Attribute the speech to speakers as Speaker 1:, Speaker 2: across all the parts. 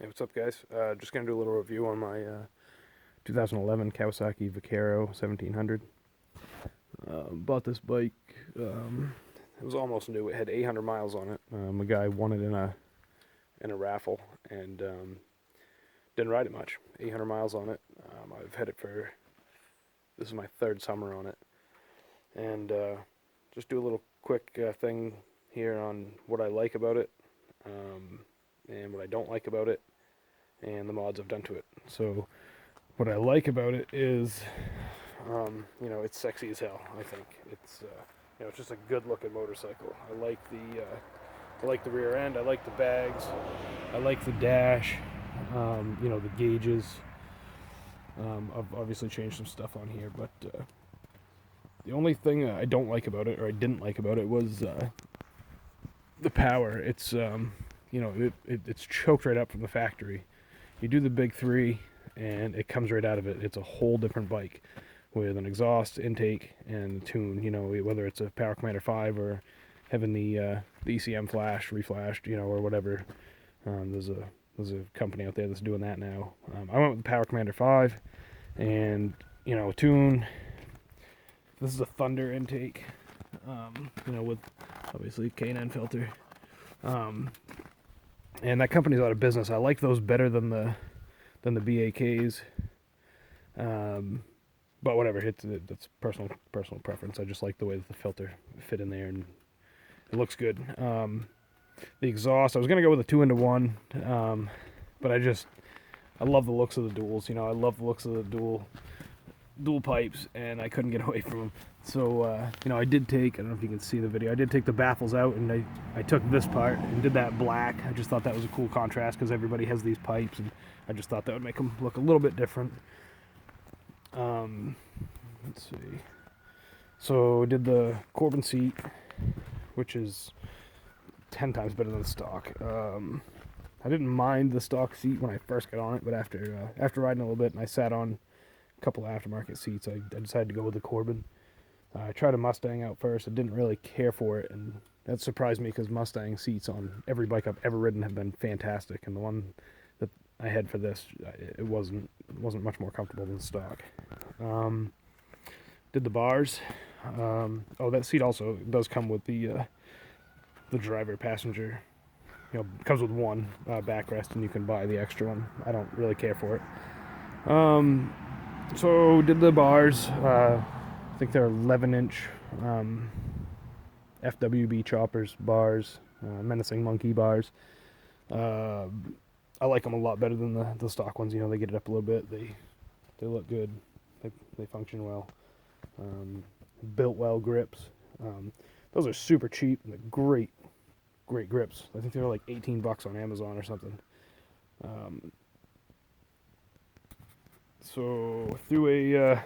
Speaker 1: Hey, what's up, guys? Just gonna do a little review on my 2011 Kawasaki Vaquero 1700. Bought this bike. It was almost new. It had 800 miles on it. A guy won it in a raffle and didn't ride it much. 800 miles on it. I've had it for, this is my third summer on it, and just do a little quick thing here on what I like about it, and what I don't like about it, and the mods I've done to it. So what I like about it is, it's sexy as hell. I think it's just a good-looking motorcycle. I like the rear end. I like the bags. I like the dash. The gauges. I've obviously changed some stuff on here, but the only thing I don't like about it, or I didn't like about it, was the power. It's choked right up from the factory. You do the big three, and it comes right out of it. It's a whole different bike with an exhaust, intake, and tune. Whether it's a Power Commander 5 or having the ECM flash, reflashed, or whatever. There's a company out there that's doing that now. I went with the Power Commander 5, and tune. This is a Thunder intake. With obviously K&N filter. And that company's out of business. I like those better than the BAKs. But whatever, that's personal preference. I just like the way that the filter fit in there, and it looks good. The exhaust, I was gonna go with a 2-into-1, but I love the looks of the duals. I love the looks of the dual pipes, and I couldn't get away from them. So I did take, I don't know if you can see the video, I did take the baffles out, and I took this part and did that black. I just thought that was a cool contrast because everybody has these pipes, and I just thought that would make them look a little bit different. Let's see. So did the Corbin Seat, which is 10 times better than the stock. I didn't mind the stock seat when I first got on it, but after riding a little bit and I sat on a couple of aftermarket seats, I decided to go with the Corbin. I tried a Mustang out first. I didn't really care for it, and that surprised me because Mustang seats on every bike I've ever ridden have been fantastic, and the one that I had for this, it wasn't much more comfortable than stock. Did the bars. That seat also does come with the driver passenger. Comes with one backrest, and you can buy the extra one. I don't really care for it. So did the bars. I think they're 11-inch FWB choppers bars, menacing monkey bars. I like them a lot better than the stock ones. They get it up a little bit. They look good. They function well. Biltwell grips. Those are super cheap and they're great grips. I think they're like $18 on Amazon or something. So threw a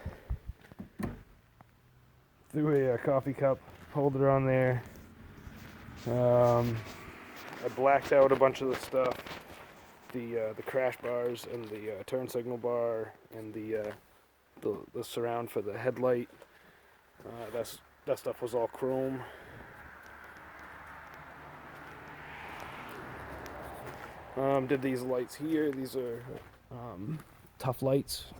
Speaker 1: coffee cup holder on there. I blacked out a bunch of the stuff, the crash bars and the turn signal bar and the surround for the headlight. That stuff was all chrome. Did these lights here. These are tough lights,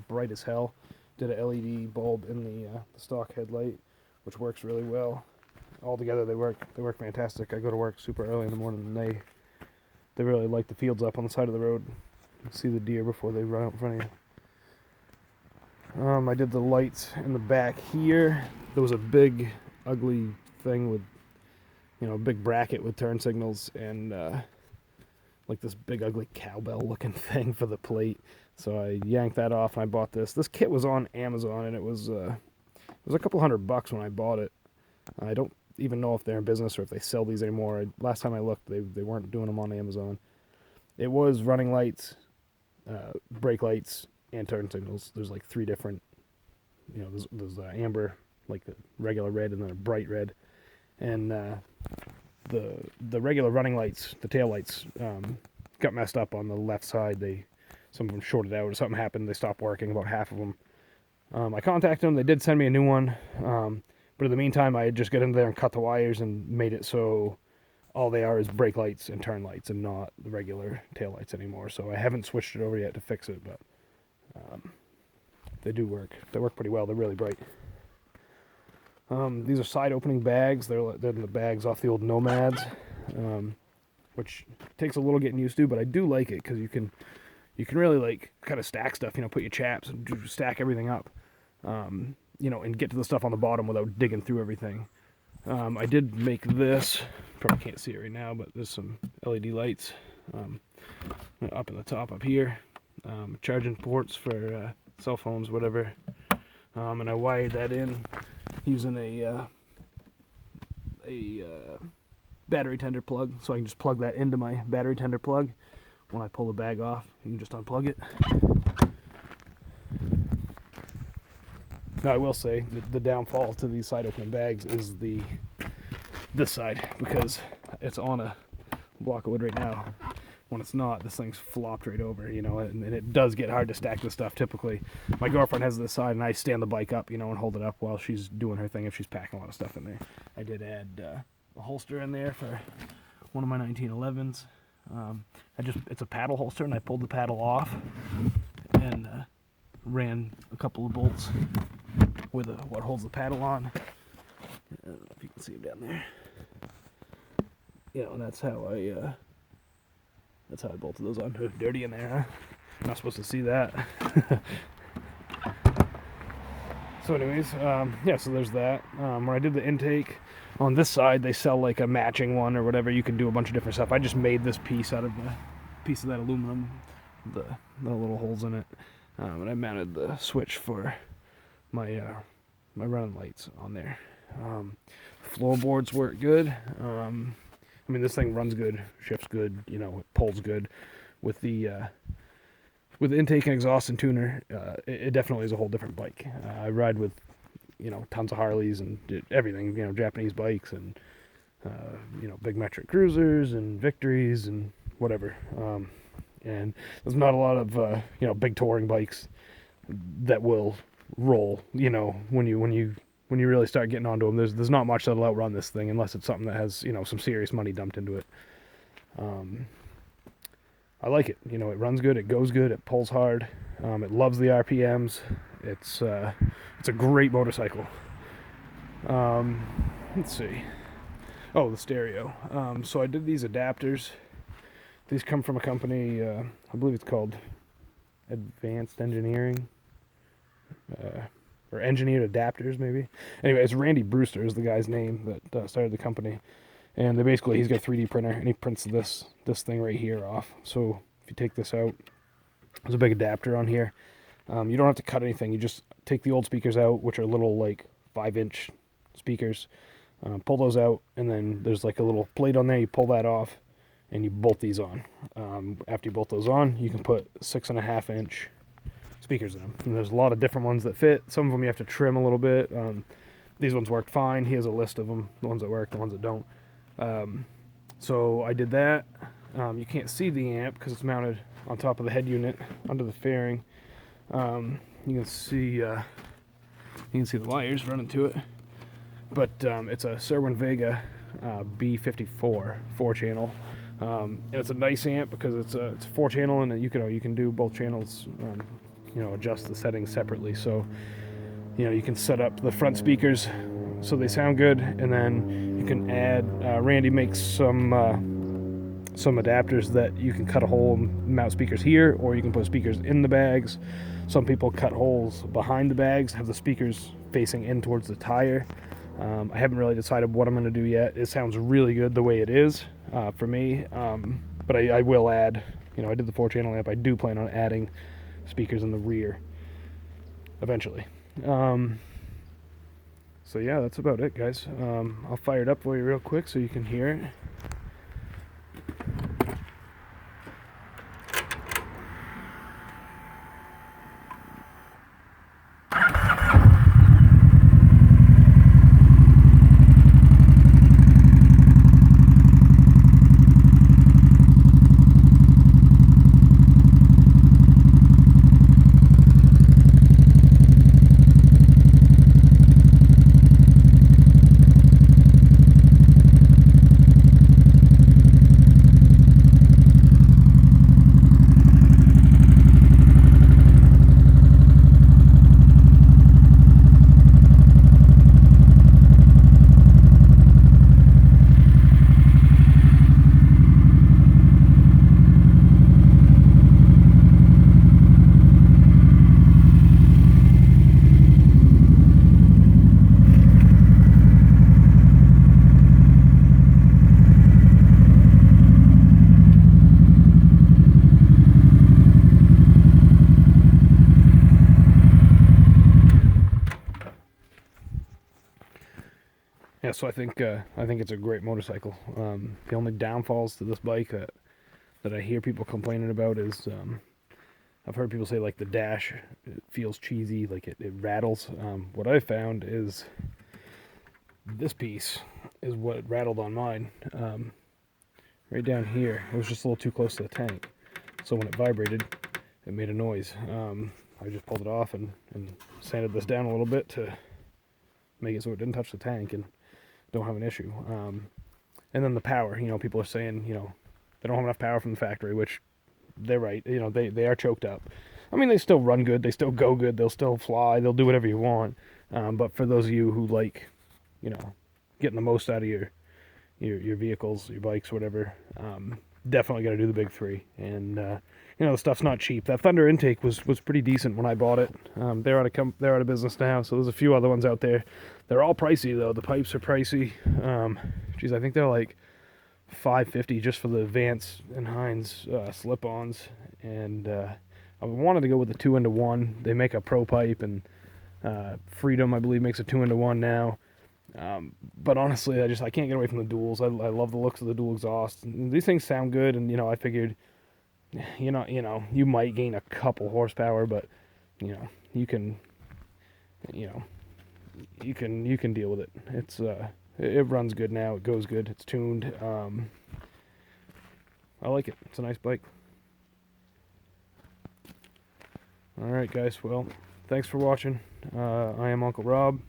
Speaker 1: bright as hell. Did a LED bulb in the stock headlight, which works really well. All together they work fantastic. I go to work super early in the morning, and they really light the fields up on the side of the road. You see the deer before they run out in front of you. I did the lights in the back here. There was a big ugly thing with a big bracket with turn signals and like this big ugly cowbell looking thing for the plate. So I yanked that off and I bought this. This kit was on Amazon, and it was a couple $100 when I bought it. I don't even know if they're in business or if they sell these anymore. Last time I looked, they weren't doing them on Amazon. It was running lights, brake lights, and turn signals. There's like 3 different, there's amber, like the regular red, and then a bright red. And the regular running lights, the tail lights, got messed up on the left side. Some of them shorted out or something happened. They stopped working, about half of them. I contacted them. They did send me a new one. But in the meantime, I had just got in there and cut the wires and made it so all they are is brake lights and turn lights and not the regular tail lights anymore. So I haven't switched it over yet to fix it, but they do work. They work pretty well. They're really bright. These are side opening bags. They're the bags off the old Nomads, which takes a little getting used to, but I do like it because you can really like kind of stack stuff, you know, put your chaps and stack everything up, you know, and get to the stuff on the bottom without digging through everything. I did make this, probably can't see it right now, but there's some LED lights up in the top up here, charging ports for cell phones, whatever, and I wired that in using a battery tender plug, so I can just plug that into my battery tender plug. When I pull the bag off, you can just unplug it. Now I will say that the downfall to these side opening bags is this side, because it's on a block of wood right now. When it's not, this thing's flopped right over, you know, and it does get hard to stack this stuff typically. My girlfriend has this side, and I stand the bike up, you know, and hold it up while she's doing her thing if she's packing a lot of stuff in there. I did add a holster in there for one of my 1911s. It's a paddle holster, and I pulled the paddle off and ran a couple of bolts with what holds the paddle on. I don't know if you can see them down there. You know, and that's how I bolted those on. Dirty in there, huh? I'm not supposed to see that. So anyways, yeah, so there's that. When I did the intake, on this side they sell like a matching one or whatever. You can do a bunch of different stuff. I just made this piece out of the piece of that aluminum, the little holes in it, and I mounted the switch for my my running lights on there. Floorboards work good. I mean, this thing runs good, shifts good, you know, it pulls good. With the intake and exhaust and tuner, it definitely is a whole different bike. I ride with, you know, tons of Harleys and everything, you know, Japanese bikes and, you know, big metric cruisers and Victories and whatever. And there's not a lot of, you know, big touring bikes that will roll, you know, when you really start getting onto them. There's not much that'll outrun this thing unless it's something that has, you know, some serious money dumped into it. I like it. You know, it runs good, it goes good, it pulls hard, it loves the RPMs. It's a great motorcycle. Let's see. Oh, the stereo. So I did these adapters. These come from a company, I believe it's called Advanced Engineering, or Engineered Adapters, maybe. Anyway, it's Randy Brewster is the guy's name that started the company. And he's got a 3D printer, and he prints this thing right here off. So if you take this out, there's a big adapter on here. You don't have to cut anything. You just take the old speakers out, which are little like 5-inch speakers. Pull those out, and then there's like a little plate on there. You pull that off, and you bolt these on. After you bolt those on, you can put 6.5-inch speakers in them. And there's a lot of different ones that fit. Some of them you have to trim a little bit. These ones worked fine. He has a list of them, the ones that work, the ones that don't. So I did that. You can't see the amp because it's mounted on top of the head unit under the fairing. You can see the wires running to it. But it's a Cerwin Vega B54 4-channel. And it's a nice amp because it's a 4-channel, and you can do both channels. You know, adjust the settings separately. So you know, you can set up the front speakers so they sound good, and then you can add. Randy makes some adapters that you can cut a hole and mount speakers here, or you can put speakers in the bags. Some people cut holes behind the bags, have the speakers facing in towards the tire. I haven't really decided what I'm going to do yet. It sounds really good the way it is for me, but I will add. You know, I did the 4-channel amp. I do plan on adding speakers in the rear eventually. So yeah, that's about it, guys. I'll fire it up for you real quick so you can hear it. Yeah, so I think it's a great motorcycle. The only downfalls to this bike that I hear people complaining about is I've heard people say like the dash, it feels cheesy, like it rattles. What I found is this piece is what rattled on mine. Right down here, it was just a little too close to the tank, so when it vibrated, it made a noise. I just pulled it off and sanded this down a little bit to make it so it didn't touch the tank and don't have an issue. And then the power, people are saying, they don't have enough power from the factory, which they're right. They are choked up. I mean, they still run good, they still go good, they'll still fly, they'll do whatever you want. But for those of you who like, getting the most out of your vehicles, your bikes, whatever, definitely got to do the big three. And the stuff's not cheap. That Thunder intake was pretty decent when I bought it. They're out of business now, so there's a few other ones out there. They're all pricey though. The pipes are pricey. Geez, I think they're like $550 just for the Vance and Hines slip-ons. And I wanted to go with the 2-into-1. They make a Pro pipe, and Freedom, I believe, makes a 2-into-1 now. But honestly, I can't get away from the duals. I love the looks of the dual exhaust. These things sound good, and I figured, you might gain a couple horsepower, but you can deal with it. It runs good now. It goes good. It's tuned. I like it. It's a nice bike. All right, guys. Well, thanks for watching. I am Uncle Rob.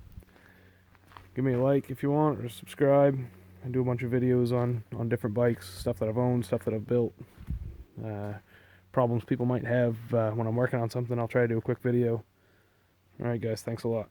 Speaker 1: Give me a like if you want, or subscribe. I do a bunch of videos on different bikes, stuff that I've owned, stuff that I've built, problems people might have when I'm working on something. I'll try to do a quick video. Alright guys, thanks a lot.